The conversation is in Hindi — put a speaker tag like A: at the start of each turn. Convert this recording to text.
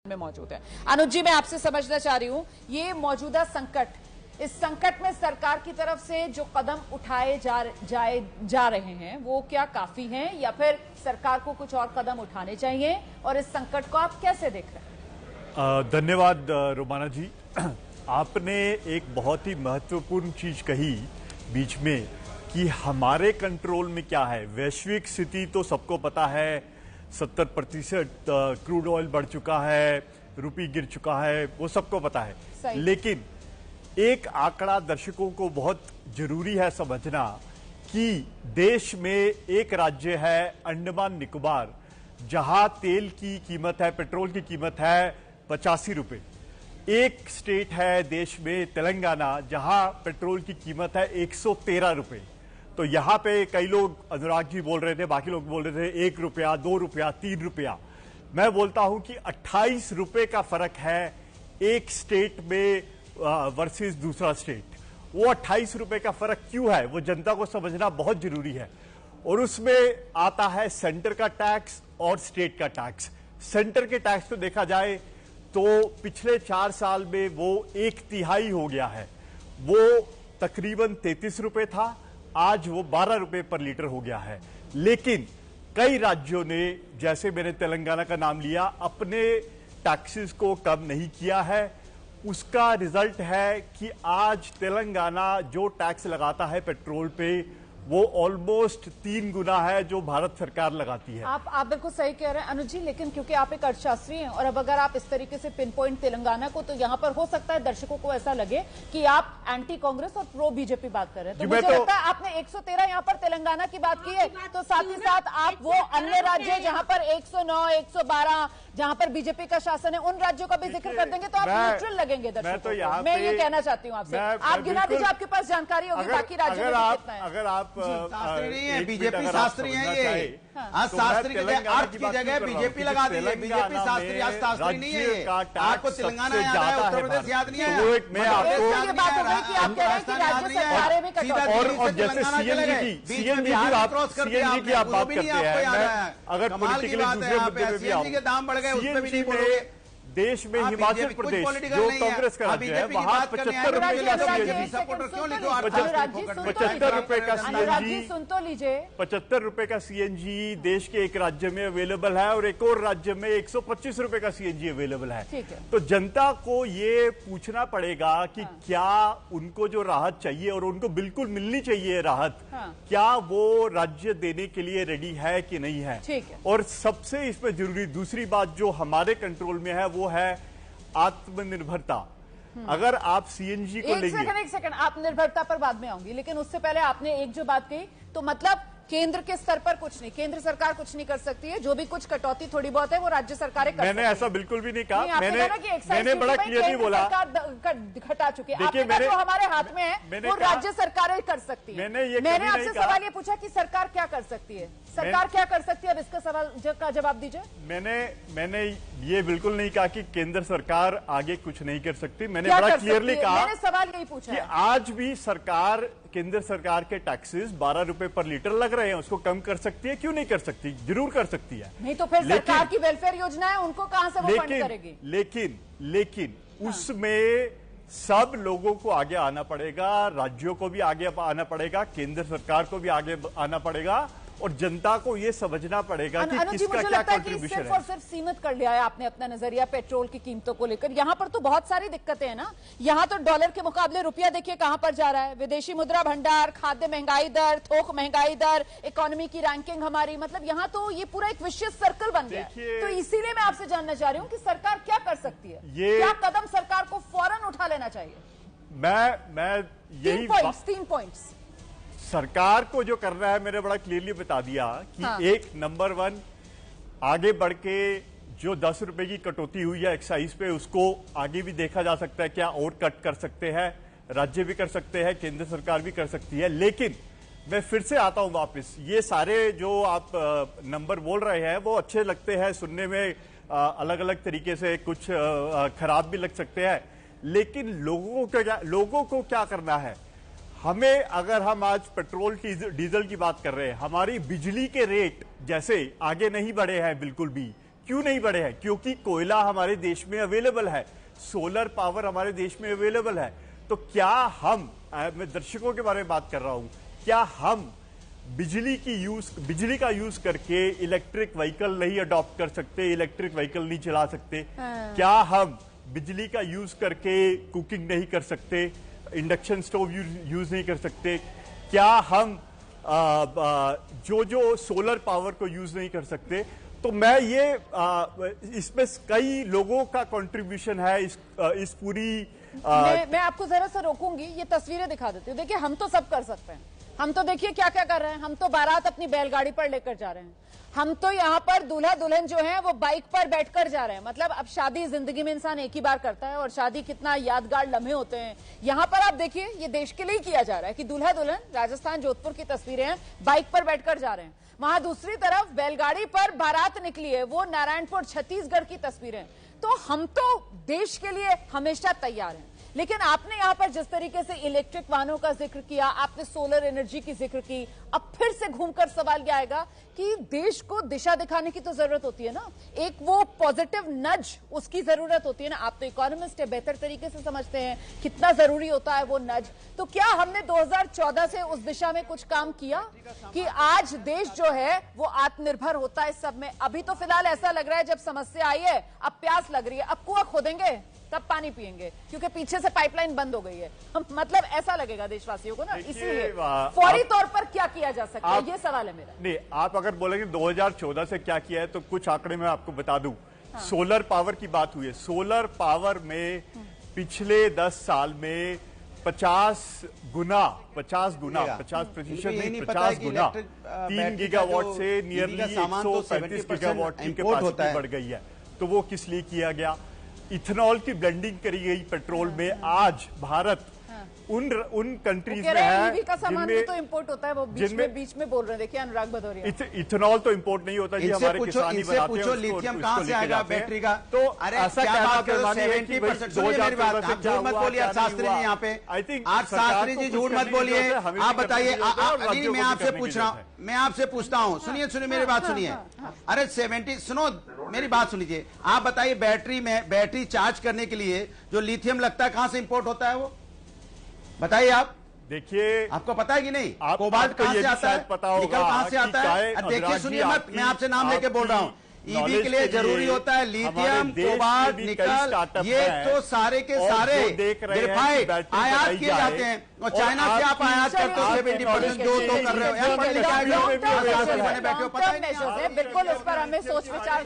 A: में मौजूद है। अनुज जी, मैं आपसे समझना चाह रही हूं, ये मौजूदा संकट, इस संकट में सरकार की तरफ से जो कदम उठाए जा रहे हैं वो क्या काफी हैं या फिर सरकार को कुछ और कदम उठाने चाहिए, और इस संकट को आप कैसे देख रहे हैं?
B: धन्यवाद रोमाना जी। आपने एक बहुत ही महत्वपूर्ण चीज कही बीच में कि हमारे कंट्रोल में क्या है। वैश्विक स्थिति तो सबको पता है, 70% क्रूड ऑयल बढ़ चुका है, रुपये गिर चुका है, वो सबको पता है। लेकिन एक आंकड़ा दर्शकों को बहुत जरूरी है समझना कि देश में एक राज्य है अंडमान निकोबार, जहां तेल की कीमत है, पेट्रोल की कीमत है 85 रुपए। एक स्टेट है देश में तेलंगाना, जहां पेट्रोल की कीमत है 113 रुपए। तो यहां पे कई लोग, अनुराग जी बोल रहे थे, बाकी लोग बोल रहे थे 1 रुपया, 2 रुपया, 3 रुपया। मैं बोलता हूं कि 28 रुपए का फर्क है एक स्टेट में वर्सेस दूसरा स्टेट। वो 28 रुपए का फर्क क्यों है, वो जनता को समझना बहुत जरूरी है। और उसमें आता है सेंटर का टैक्स और स्टेट का टैक्स। सेंटर के टैक्स को देखा जाए तो पिछले 4 साल में वो 1/3 हो गया है। वो तकरीबन 33 रुपए था, आज वो 12 रुपए पर लीटर हो गया है। लेकिन कई राज्यों ने, जैसे मैंने तेलंगाना का नाम लिया, अपने टैक्सेस को कम नहीं किया है। उसका रिजल्ट है कि आज तेलंगाना जो टैक्स लगाता है पेट्रोल पे, वो ऑलमोस्ट 3 गुना है जो भारत सरकार लगाती है।
A: आप बिल्कुल सही कह रहे हैं अनुज जी, लेकिन क्योंकि आप एक अर्थशास्त्री हैं और अब अगर आप इस तरीके से पिन पॉइंट तेलंगाना को, तो यहाँ पर हो सकता है दर्शकों को ऐसा लगे कि आप एंटी कांग्रेस और प्रो बीजेपी बात कर रहे हैं। तो मुझे लगता है आपने 113 यहाँ पर तेलंगाना की बात की है, तो साथ ही साथ आप वो अन्य राज्य जहाँ पर 109, 112 जहां पर बीजेपी का शासन है, उन राज्यों का भी जिक्र कर देंगे तो आप न्यूट्रल लगेंगे दर्शकों को। मैं ये कहना चाहती हूँ आपसे, आप गिना दीजिए, आपके पास जानकारी होगी बाकी राज्यों में कितना है।
B: अगर आप
C: शास्त्री नहीं है, बीजेपी शास्त्री है ये। आज शास्त्री की जगह अर्थ की जगह बीजेपी लगा दी है। बीजेपी शास्त्री, आज शास्त्री नहीं है ये। आपको तेलंगाना याद है, उत्तर प्रदेश याद नहीं है।
B: मैं आपको
A: ये बात हो गई कि आप कह रहे हैं कि राज्य सरकारें में कटौती,
B: और जैसे सीएनजी की आप बात करते हैं, अगर पॉलिटिकली दूसरे मुद्दे में भी
C: सीएनजी के दाम बढ़ गए, उसमें भी नहीं बोलोगे।
B: देश में हिमाचल प्रदेश जो कांग्रेस का राज्य है, वहां 75 रुपए का सीएनजी, 75 रुपए का सीएनजी,
A: सुन तो लीजिए,
B: 75 रुपए का सीएनजी देश के एक राज्य में अवेलेबल है और एक और राज्य में 125 रुपए का सीएनजी अवेलेबल है। तो जनता को ये पूछना पड़ेगा कि क्या उनको जो राहत चाहिए, और उनको बिल्कुल मिलनी चाहिए राहत, क्या वो राज्य देने के लिए रेडी है कि नहीं है। और सबसे इसमें जरूरी दूसरी बात जो हमारे कंट्रोल में है, वो है आत्मनिर्भरता। अगर आप सीएनजी को लेंगे,
A: एक सेकंड, आत्मनिर्भरता पर बाद में आऊंगी, लेकिन उससे पहले आपने एक जो बात कही, तो मतलब केंद्र के स्तर पर कुछ नहीं, केंद्र सरकार कुछ नहीं कर सकती है, जो भी कुछ कटौती थोड़ी बहुत है वो राज्य सरकारें कर सकती है।
B: मैंने ऐसा बिल्कुल भी नहीं कहा। मैंने बड़ा क्लियरली बोला,
A: घटा चुकी है। आपने कहा जो हमारे हाथ में है वो राज्य सरकारें कर सकती है। मैंने आपसे सवाल ये पूछा कि सरकार क्या कर सकती है, सरकार क्या कर सकती है, अब इसका सवाल का जवाब दीजिए।
B: मैंने ये बिल्कुल नहीं कहा कि केंद्र सरकार आगे कुछ नहीं कर सकती। मैंने बड़ा क्लियरली कहा,
A: मैंने सवाल यही पूछा
B: कि आज भी सरकार, केंद्र सरकार के टैक्सेस 12 रुपए पर लीटर लग रहे हैं, उसको कम कर सकती है, क्यों नहीं कर सकती, जरूर कर सकती है।
A: नहीं तो फिर सरकार की वेलफेयर योजना है, उनको कहां से वो फंड करेगी।
B: लेकिन उसमें सब लोगों को आगे आना पड़ेगा, राज्यों को भी आगे आना पड़ेगा, केंद्र सरकार को भी आगे आना पड़ेगा, और जनता को यह समझना पड़ेगा कि किसका क्या कंट्रीब्यूशन है।
A: और सिर्फ सीमित कर लिया है आपने अपना नजरिया पेट्रोल की कीमतों को लेकर। यहाँ पर तो बहुत सारी दिक्कतें हैं ना। यहाँ तो डॉलर के मुकाबले रुपया देखिए कहां पर जा रहा है, विदेशी मुद्रा भंडार, खाद्य महंगाई दर, थोक महंगाई दर, इकोनॉमी की रैंकिंग हमारी, मतलब यहाँ तो ये पूरा एक विशिष्ट सर्कल बन गया है। तो इसीलिए मैं आपसे जानना चाह रही हूँ कि सरकार क्या कर सकती है, क्या कदम सरकार को फौरन उठा लेना चाहिए।
B: मैं यही
A: 3 पॉइंट्स
B: सरकार को जो करना है, मैंने बड़ा क्लियरली बता दिया कि एक नंबर 1, आगे बढ़ के जो 10 रुपए की कटौती हुई है एक्साइज पे, उसको आगे भी देखा जा सकता है, क्या और कट कर सकते हैं, राज्य भी कर सकते हैं, केंद्र सरकार भी कर सकती है। लेकिन मैं फिर से आता हूं वापस, ये सारे जो आप नंबर बोल रहे हैं वो अच्छे लगते हैं सुनने में, अलग अलग तरीके से कुछ खराब भी लग सकते हैं, लेकिन लोगों को क्या करना है। हमें, अगर हम आज पेट्रोल डीजल की बात कर रहे हैं, हमारी बिजली के रेट जैसे आगे नहीं बढ़े हैं बिल्कुल भी, क्यों नहीं बढ़े हैं? क्योंकि कोयला हमारे देश में अवेलेबल है, सोलर पावर हमारे देश में अवेलेबल है। तो क्या हम, मैं दर्शकों के बारे में बात कर रहा हूं, क्या हम बिजली का यूज करके इलेक्ट्रिक व्हीकल नहीं अडॉप्ट कर सकते, इलेक्ट्रिक व्हीकल नहीं चला सकते? क्या हम बिजली का यूज करके कुकिंग नहीं कर सकते, इंडक्शन स्टोव यूज नहीं कर सकते? क्या हम जो सोलर पावर को यूज नहीं कर सकते? तो मैं ये इसमें कई लोगों का कंट्रीब्यूशन है इस पूरी
A: मैं आपको जरा सा रोकूंगी, ये तस्वीरें दिखा देती हूँ। देखिए हम तो सब कर सकते हैं, हम तो देखिए क्या क्या कर रहे हैं। हम तो बारात अपनी बैलगाड़ी पर लेकर जा रहे हैं, हम तो यहाँ पर दूल्हा दुल्हन जो है वो बाइक पर बैठकर जा रहे हैं। मतलब अब शादी जिंदगी में इंसान एक ही बार करता है और शादी कितना यादगार लम्हे होते हैं। यहाँ पर आप देखिए ये देश के लिए किया जा रहा है कि दूल्हा दुल्हन, राजस्थान जोधपुर की तस्वीरें हैं, बाइक पर बैठकर जा रहे हैं। वहां दूसरी तरफ बैलगाड़ी पर बारात निकली है, वो नारायणपुर छत्तीसगढ़ की तस्वीरें। तो हम तो देश के लिए हमेशा तैयार हैं। लेकिन आपने यहां पर जिस तरीके से इलेक्ट्रिक वाहनों का जिक्र किया, आपने सोलर एनर्जी की जिक्र की, अब फिर से घूमकर सवाल यह आएगा कि देश को दिशा दिखाने की तो जरूरत होती है ना, एक वो पॉजिटिव नज उसकी जरूरत होती है ना। आप तो इकोनॉमिस्ट है, बेहतर तरीके से समझते हैं कितना जरूरी होता है वो नज। तो क्या हमने 2014 से उस दिशा में कुछ काम किया कि आज देश जो है वो आत्मनिर्भर होता है इस सब में? अभी तो फिलहाल ऐसा लग रहा है जब समस्या आई है, अब प्यास लग रही है, अब कुआं खोदेंगे तब पानी पिएंगे क्योंकि पीछे से पाइपलाइन बंद हो गई है। मतलब ऐसा लगेगा देशवासियों को ना, इसीलिए फौरी तौर पर क्या किया जा सकता है, ये सवाल है मेरा।
B: नहीं, आप अगर बोलेंगे 2014 से क्या किया है तो कुछ आंकड़े मैं आपको बता दूं। सोलर पावर की बात हुई है, सोलर पावर में पिछले 10 साल में 50 गुना 50% नहीं, 50 गुना 3 गीगावाट से नियरली 135 गीगावाट की कैपेसिटी बढ़ गई है। तो वो किस लिए किया गया? इथेनॉल की ब्लेंडिंग करी गई पेट्रोल में। आज भारत उन कंट्रीज में है
A: का सामान भी तो इंपोर्ट होता है, वो बीच में बोल रहे हैं। देखिए अनुराग भदौरिया,
B: इथेनॉल तो इंपोर्ट नहीं होता जी, हमारे किसानी बनाते हैं।
C: पूछो लिथियम कहाँ से आएगा बैटरी का?
B: तो ऐसा कहना कि
C: 70% झूठ मत बोलिए शास्त्री जी यहाँ पे। आई थिंक आप शास्त्री जी झूठ मत बोलिए। आप बताइए, मैं आपसे पूछ रहा हूँ, मैं आपसे पूछता हूँ, सुनिए मेरी बात सुनिए। अरे 70, सुनो मेरी बात सुनिए। आप बताइए बैटरी चार्ज करने के लिए जो लिथियम लगता है कहाँ से इंपोर्ट होता है वो बताइए आप।
B: देखिए
C: आपको पता है कि नहीं?
B: कोबाल्ट
C: कहाँ से आता है, निकल कहाँ से आता है? देखिए सुनिए मत, मैं आपसे नाम लेके बोल रहा हूँ। ईवी के लिए जरूरी होता है लिथियम, कोबाल्ट, निकल, ये तो सारे के सारे ग्रेफाइट आयात किए जाते हैं और चाइना से आप आयात करते हो 70% जो तो कर रहे हो।
A: बिल्कुल, इस पर हमें सोच विचार